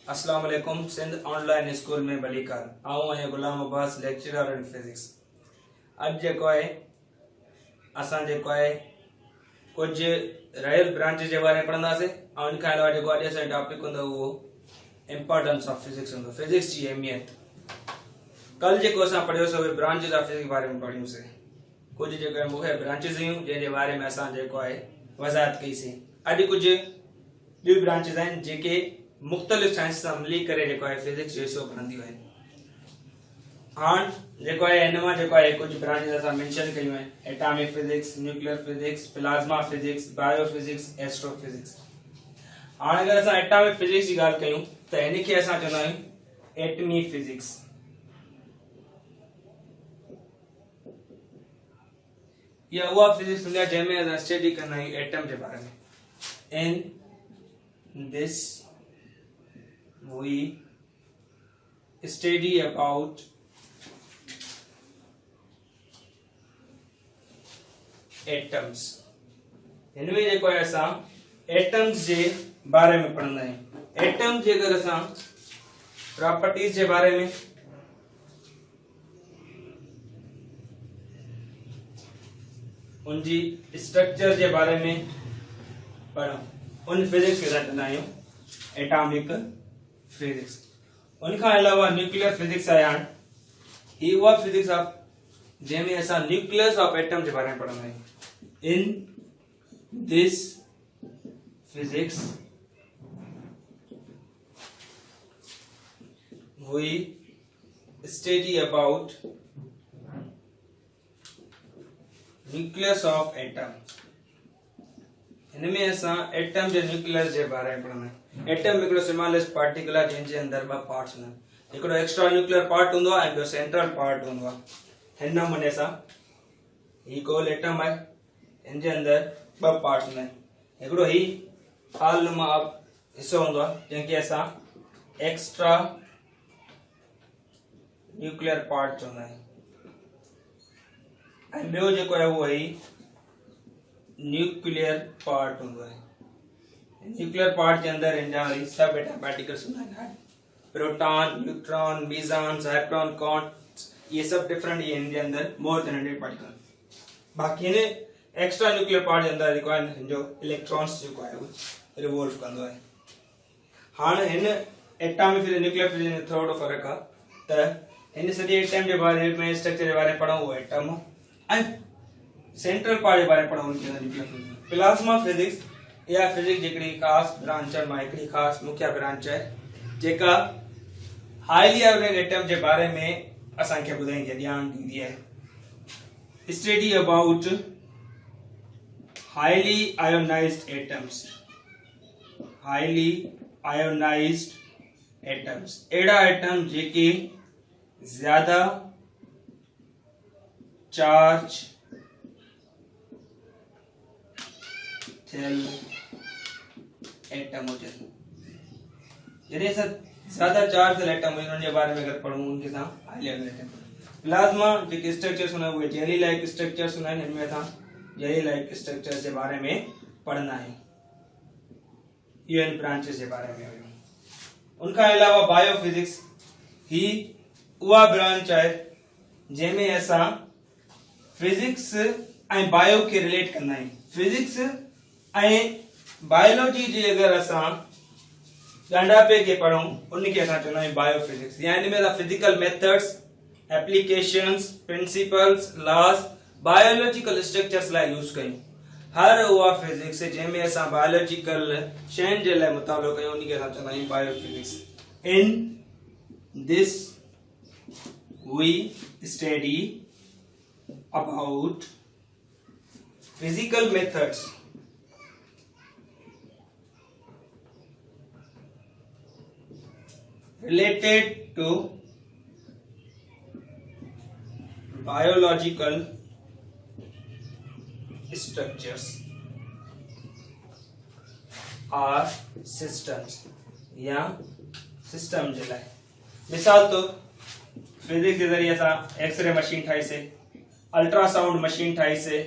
अस्सलाम वालेकुम। Sindh online school में भलीकार आऊं आहियां गुलाम अब्बास लेक्चरर इन फिजिक्स। अॼु जेको आहे असां जेको आहे कुझु रहियल ब्रांच जे बारे में पढ़ंदासीं ऐं इन खां अलावा जेको अॼु असांजो टॉपिक हूंदो उहो इम्पोर्टेंस ऑफ फिजिक्स हूंदो, फिजिक्स जी अहमियत। कल जेको असां पढ़ियोसीं उहे ब्रांचेस ऑफ फिजिक्स जे बारे में पढ़ियोसीं। कुझु जेके मुख्य ब्रांचेस हुयूं जंहिंजे बारे में असां जेको आहे वज़ाहत कईसीं। अॼु कुझु ॿियूं ब्रांचेस आहिनि जेके मुख़्तलिफ़ साइंस सां मिली करे जेको आहे फिजिक्स जो हिसो खणंदियूं आहिनि। हाणे जेको आहे हिन मां जेको आहे कुझु ब्रांचेस असां मेंशन कयूं आहिनि: atomic physics, nuclear physics, plasma physics, bio physics, astrophysics. हाणे अगरि असां एटॉमिक फिजिक्स जी ॻाल्हि कयूं त हिन खे असां चवंदा आहियूं एटमी फिजिक्स। या उहा फिजिक्स हूंदी आहे जंहिंमें असां स्टडी कंदा आहियूं एटम जे बारे में। In this we study about atoms। इनमें जेको आहे असां एटम्स जे बारे में पढ़ंदा आहियूं। एटम जे अगरि असां प्रॉपर्टीज जे बारे में, उनजी स्ट्रक्चर जे बारे में पढ़ूं, उन फिजिक्स खे असां चवंदा आहियूं एटॉमिक फिजिक्स। उनखां अलावा न्यूक्लियर फिजिक्स आहे। हाणे ही उहा फिजिक्स आहे जंहिंमें असां न्यूक्लियस ऑफ एटम जे बारे में पढ़ंदा आहियूं। In this physics we study about nucleus of atom. इनमें असां एटम जे न्यूक्लियस जे बारे में पढ़ंदा आहियूं। एटम हिकिड़ो स्मॉलेस्ट पार्टिकल आहे जंहिंजे अंदरि ॿ पार्ट्स हूंदा आहिनि। हिकिड़ो एक्स्ट्रा न्यूक्लियर पार्ट हूंदो आहे ऐं ॿियो सेंट्रल पार्ट हूंदो आहे। हिन नमूने सां ही गोल एटम आहे, हिन जे अंदरि ॿ पार्ट्स हूंदा आहिनि। हिकिड़ो ही हालनुमा हिसो हूंदो आहे जंहिंखे असां एक्स्ट्रा न्यूक्लियर पार्ट चवंदा आहियूं, ऐं ॿियो जेको आहे उहो ही न्यूक्लियर पार्ट हूंदो आहे। न्यूक्लियर पार्ट के अंदर वरी सब एटम पार्टिकल्स हूंदा आहिनि। प्रोटॉन, न्यूट्रॉन, मीज़ॉन, इलेक्ट्रॉन, क्वांट्स, ये सब डिफरेंट ये इनके अंदर मोर देन 100 पार्टिकल। बाकी ने एक्स्ट्रा न्यूक्लियर पार्ट के अंदर जेको आहे जो इलेक्ट्रॉन्स जेको आहे वो रिवॉल्व कंदो आहे। हाणे हिन एटॉमिक फिजिक्स न्यूक्लियर फिजिक्स में थोड़ो फर्क आहे त हिन सॼे एटम जे बारे में, स्ट्रक्चर जे बारे में पढ़ूं वो एटम, ऐं सेंट्रल पार्ट जे बारे में पढ़ूं न्यूक्लियर फिजिक्स। प्लाज्मा फिजिक्स या फिजिक्स जेकड़ी खास ब्रांच मां हिकड़ी खास मुख्य ब्रांच है जेका हाईली आयोनाइज्ड एटम जे बारे में असां खे ॿुधाईंदी आहे, ॼाण ॾींदी आहे। Study about highly ionised atoms. Highly ionised atoms एड़ा एटम जेके ज्यादा चार्ज थियल एटम हुजनि। जॾहिं असां ज्यादा चार्ज थियल एटम हुजनि उनजे बारे में अगरि पढ़ूं उनखे असां हाईली आयोनाइज्ड एटम। प्लाज्मा जेके स्ट्रक्चर्स हूंदा उहे जेली लाइक स्ट्रक्चर्स हूंदा आहिनि। हिनमें असां जेली लाइक स्ट्रक्चर्स जे बारे में पढ़ंदा आहियूं। इहे ब्रांचेस जे बारे में हुयूं। उनखां अलावा बायो फिजिक्स ही उहा ब्रांच आहे जंहिंमें असां फिजिक्स ऐं बायो खे रिलेट कंदा आहियूं। फिजिक्स ऐं बायोलॉजी जे अगरि असां ॻंढापे खे पढ़ूं उनखे असां चवंदा आहियूं बायो फिजिक्स। या इनमें असां physical methods, applications, principles, loss, biological structures लाइ यूज़ कयूं। हर उहा फिजिक्स जंहिंमें असां बायोलॉजिकल शयुनि जे लाइ मुतालो कयूं उनखे असां चवंदा आहियूं bio physics. In this we study about physical methods related to biological structures or systems या सिस्टम जे लाइ। मिसाल तो फिजिक्स के जरिए असां एक्सरे मशीन ठाही से, अल्ट्रासाउंड मशीन ठाही से।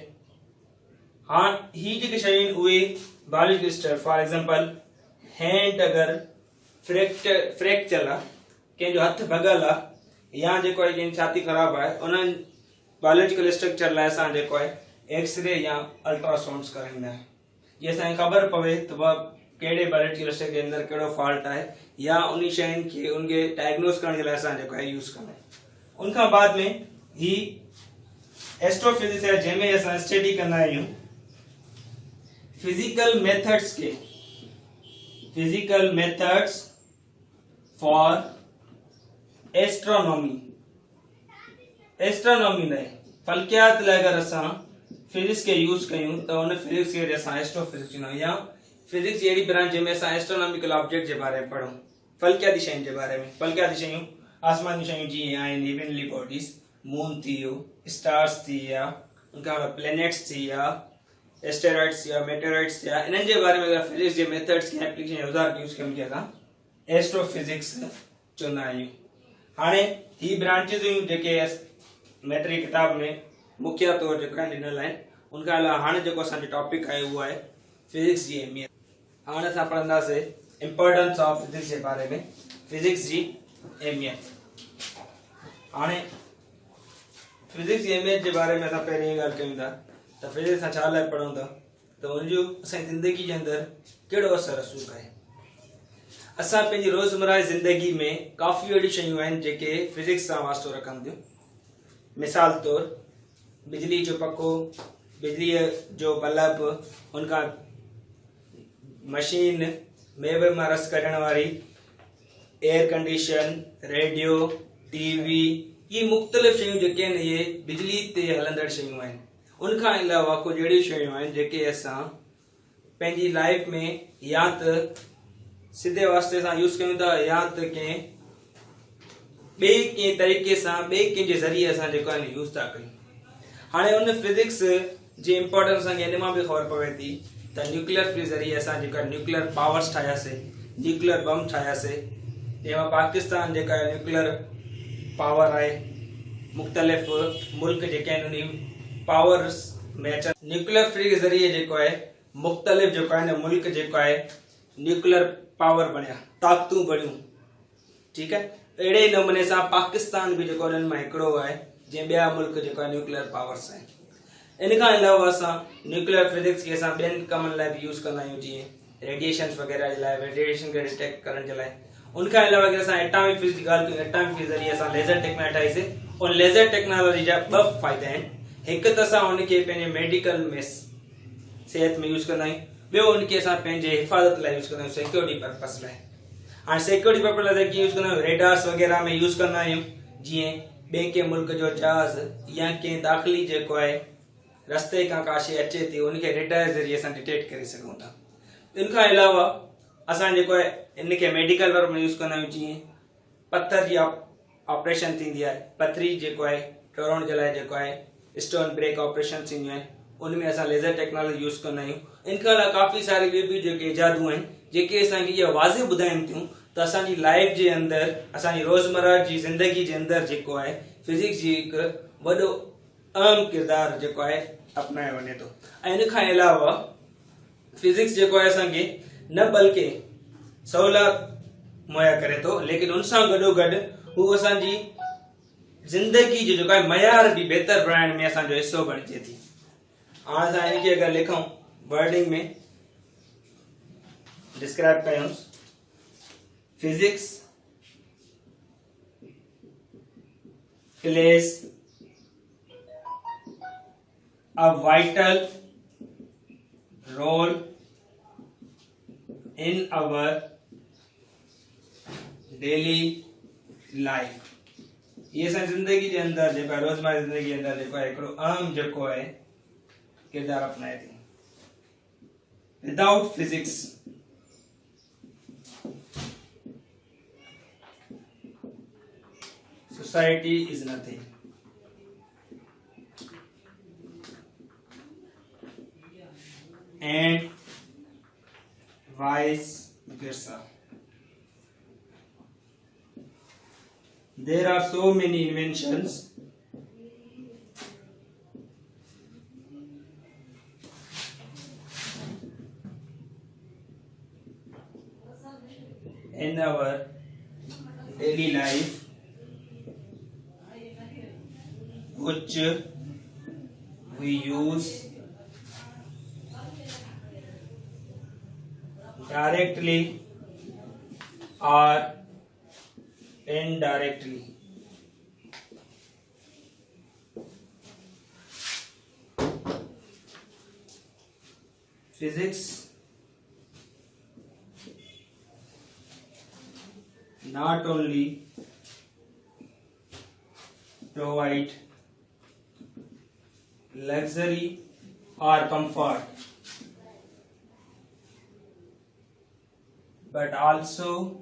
हाँ ही जेके शयूं उहे biological structure, for example hand अगर फ्रैक्चर आहे, कंहिंजो हथ भॻल आहे या जेको आहे कंहिंजी छाती ख़राबु आहे, उन्हनि बायोलॉजिकल स्ट्रक्चर लाइ असां जेको आहे एक्सरे या अल्ट्रासाउंड्स कराईंदा आहियूं, जीअं असांखे ख़बर पवे त कहिड़े बायोलॉजिकल स्ट्रक्चर जे अंदरि कहिड़ो फॉल्ट आहे या उन शयुनि खे उनखे डायग्नोस करण जे लाइ असां जेको आहे यूज़ कंदा आहियूं। उनखां बाद में ही एस्ट्रोफिजिक्स आहे जंहिंमें असां स्टडी कंदा आहियूं फिजिकल मेथड्स फॉर एस्ट्रोनॉमी लाइ फल्कियात लाइ अगरि असां फिजिक्स के यूज़ कयूं त उन फिजिक्स खे असां एस्ट्रोफिजिक्स चवंदा आहियूं, या फिजिक्स जी अहिड़ी ब्रांच जंहिंमें असां एस्ट्रोनॉमिकल ऑब्जेक्ट जे बारे में पढ़ूं, फल्कियाती शयुनि जे बारे में। फल्कियाती शयूं आसमानी शयूं जीअं आहिनि हेवनली बॉडीज, मून थी वियो, स्टार्स थी विया, उनखां प्लैनेट्स थी विया, एस्टेरॉइड्स थी विया, मेटेरॉइड्स थी विया, इन्हनि जे बारे में अगरि फिजिक्स जे मेथड्स खे एप्लीकेशन औज़ार यूज़ कयूं असां एस्ट्रोफिजिक्स चवंदा आहियूं। हाणे ही ब्रांचेस हुयूं जेके मैटर जी किताब में मुख्य तौर जेका ॾिनल आहिनि। उनखां अलावा हाणे जेको असांजो टॉपिक आहे उहो आहे फिजिक्स जी अहमियत। हाणे असां पढ़ंदासीं इम्पोर्टेंस ऑफ फिजिक्स जे बारे में, फिजिक्स जी अहमियत। हाणे फिजिक्स जी अहमियत जे बारे में असां पहिरीं ॻाल्हि कयूं था त फिजिक्स असां छा लाइ पढ़ूं था, त हुनजो असांजी ज़िंदगी जे अंदरि कहिड़ो असरु रसूख़ आहे। असां पंहिंजी रोज़मर्रा जी ज़िंदगी में काफ़ी अहिड़ी शयूं आहिनि जेके फिजिक्स सां वास्तो रखनि थियूं। मिसाल तौर बिजली जो पको, बिजलीअ जो बल्ब, उनखां मशीन, मेवे मां रस कढण वारी, एयर कंडीशन, रेडियो, टीवी, ये मुख़्तलिफ़ शयूं जेके आहिनि इहे बिजली ते हलंदड़ शयूं आहिनि। उनखां अलावा कुझु अहिड़ियूं शयूं आहिनि जेके असां पंहिंजी लाइफ में या त सीधे वास्ते सां यूज़ कयूं था या त कंहिं तरीक़े सां कंहिंजे ज़रिए असां जेको आहे यूज़ था कयूं। हाणे उन फिजिक्स जी इम्पोर्टेंस असांखे इन मां बि ख़बर पवे थी त न्यूक्लियर जे ज़रिए असां जेका न्यूक्लियर पावर्स ठाहियासीं, न्यूक्लियर बम ठाहियासीं, जंहिंमां पाकिस्तान जेका न्यूक्लियर पावर आहे, मुख़्तलिफ़ मुल्क जेके आहिनि उन पावर्स में अचनि। न्यूक्लियर फ्री जे ज़रिए जेको आहे मुख़्तलिफ़ जेको आहे न मुल्क जेको आहे न्यूक्लियर पावर बणिया, ताक़तूं बणियूं, ठीकु आहे। अहिड़े नमूने सां पाकिस्तान बि जेको उन्हनि मां हिकिड़ो आहे जंहिं ॿिया मुल्क जेको आहे न्यूक्लियर पावर्स आहिनि। इन खां अलावा असां न्यूक्लियर फिजिक्स खे असां ॿियनि कमनि लाइ बि यूज़ कंदा आहियूं, जीअं रेडिएशन वग़ैरह जे लाइ, रेडिएशन खे डिटेक्ट करण जे लाइ। उनखां अलावा अगरि असां एटॉमिक फिजिक्स जी ॻाल्हि कयूं, एटॉमिक फिजिक्स ज़रिए असां लेज़र टेक्नोलॉजी ठाहीसीं। उन लेज़र टेक्नोलॉजी जा ॿ फ़ाइदा आहिनि। हिकु त असां उनखे पंहिंजे मेडिकल में सेहत में यूज़ कंदा आहियूं, ॿियो उनखे असां पंहिंजे हिफ़ाज़त लाइ यूज़ कंदा आहियूं, सिक्योरिटी पर्पस लाइ। हाणे सिक्योरिटी पर्पस लाइ कीअं यूज़ कंदा आहियूं, रेडार्स वग़ैरह में यूज़ कंदा आहियूं, जीअं ॿिए कंहिं मुल्क जो जहाज़ या कंहिं दाख़िली जेको आहे रस्ते खां का शइ अचे थी, उनखे रेडार ज़रिए असां डिटेक्ट करे सघूं था। इनखां अलावा असां जेको आहे इनखे मेडिकल वर्क में यूज़ कंदा आहियूं, जीअं पत्थर जी ऑपरेशन थींदी आहे, पथरी जेको आहे टोड़ण जे लाइ जेको आहे स्टोन ब्रेक ऑपरेशन थींदियूं आहिनि, उनमें असां लेज़र टेक्नोलॉजी यूज़ कंदा आहियूं। इनखां अलावा काफ़ी सारी ॿियूं बि जेके इजादूं आहिनि जेके असांखे इहा वाज़े ॿुधाइनि थियूं त असांजी लाइफ जे अंदरि, असांजी रोज़मर्रा जी ज़िंदगी जे अंदरि जेको आहे फिजिक्स जी हिकु वॾो अहम किरदारु जेको आहे अपनायो वञे थो। ऐं इन खां अलावा फिजिक्स जेको आहे असांखे न बल्कि सहूलियत मुहैया करे थो, लेकिन उन सां गॾोगॾु हू असांजी ज़िंदगी जो जेको आहे मयार बि बहितर बणाइण में असांजो हिसो बणिजे थी। हाणे असां इनखे अगरि लिखूं वर्डिंग में डिस्क्राइब कयूं, physics plays a vital role in our daily life। ये असांजी ज़िंदगी जे अंदरि जेको आहे रोज़मर्रा जी ज़िंदगी जे अंदरि जेको आहे हिकिड़ो अहम जेको आहे किरदार अपनाए थी। Without physics society is nothing। and vice versa। There are so many inventions in our daily life which we use directly or indirectly. Physics not only provide luxury or comfort but also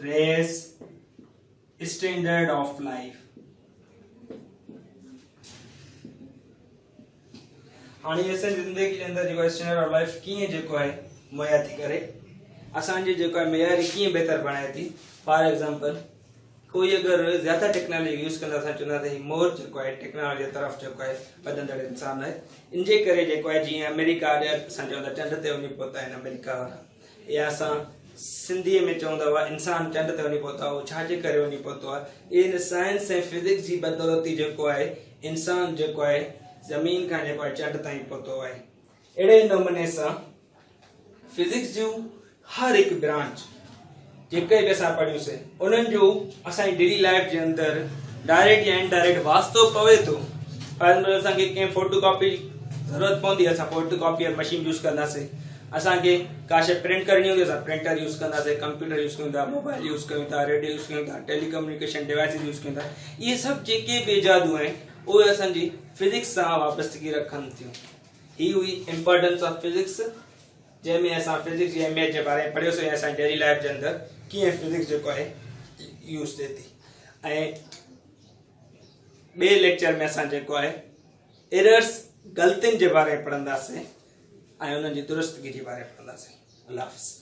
raise standard of life. हाणे असां ज़िंदगी जे अंदर जेको standard of life कीअं जेको आहे मुहैया थी करे असांजे जेको आहे मेयारी कीअं बहितर बणाए थी. फॉर एग्जांपल कोई अगरि ज़्यादा टेक्नोलॉजी यूज़ कंदा असां चवंदा त ही मोर जेको आहे टेक्नोलॉजी जी तरफ़ जेको आहे वधंदड़ इंसान आहे. इन जे करे जेको आहे जीअं अमेरिका ॾे असां चवंदा चंड ते वञी पहुता आहिनि अमेरिका वारा, या असां सिंधीअ में चवंदा हुआ इंसान चंड ते वञी पहुता उहो छाजे करे वञी पहुतो आहे. इन साइंस ऐं फिजिक्स जी बदौलती जेको आहे इंसान जेको आहे ज़मीन खां जेको आहे चंड ताईं पहुतो आहे. अहिड़े नमूने सां फिजिक्स जूं हर हिकु ब्रांच जेके बि असां पढ़ियूंसीं उन्हनि जो असांजी डेली लाइफ जे अंदरि डायरेक्ट या इनडायरेक्ट वास्तो पवे थो. असांखे कंहिं फोटो कॉपी ज़रूरत पवंदी असां फोटो कॉपीअर मशीन यूज़ कंदासीं. असांखे का शइ प्रिंट करणी हूंदी असां प्रिंटर यूज़ कंदासीं, कंप्यूटर यूज़ कयूं था, मोबाइल यूज़ कयूं था, रेडियो यूज़ कयूं था, टेलीकम्युनिकेशन डिवाइसिस यूज़ कयूं था. इहे सभु जेके बि इजादूं आहिनि उहे असांजी फिजिक्स सां वाबस्तगी रखनि थियूं. ही हुई इम्पोर्टेंस ऑफ फिजिक्स जंहिंमें असां फिजिक्स जी अहमियत जे बारे में पढ़ियोसीं ऐं असांजी डेली लाइफ जे अंदरि कीअं फिजिक्स जेको आहे यूज़ थिए थी. ऐं ॿिए लेक्चर में असां जेको आहे एरर्स ग़लतियुनि जे बारे में पढ़ंदासीं ऐं उन्हनि जी दुरुस्तगी जे बारे में पढ़ंदासीं. अल्लाह हाफ़िज़.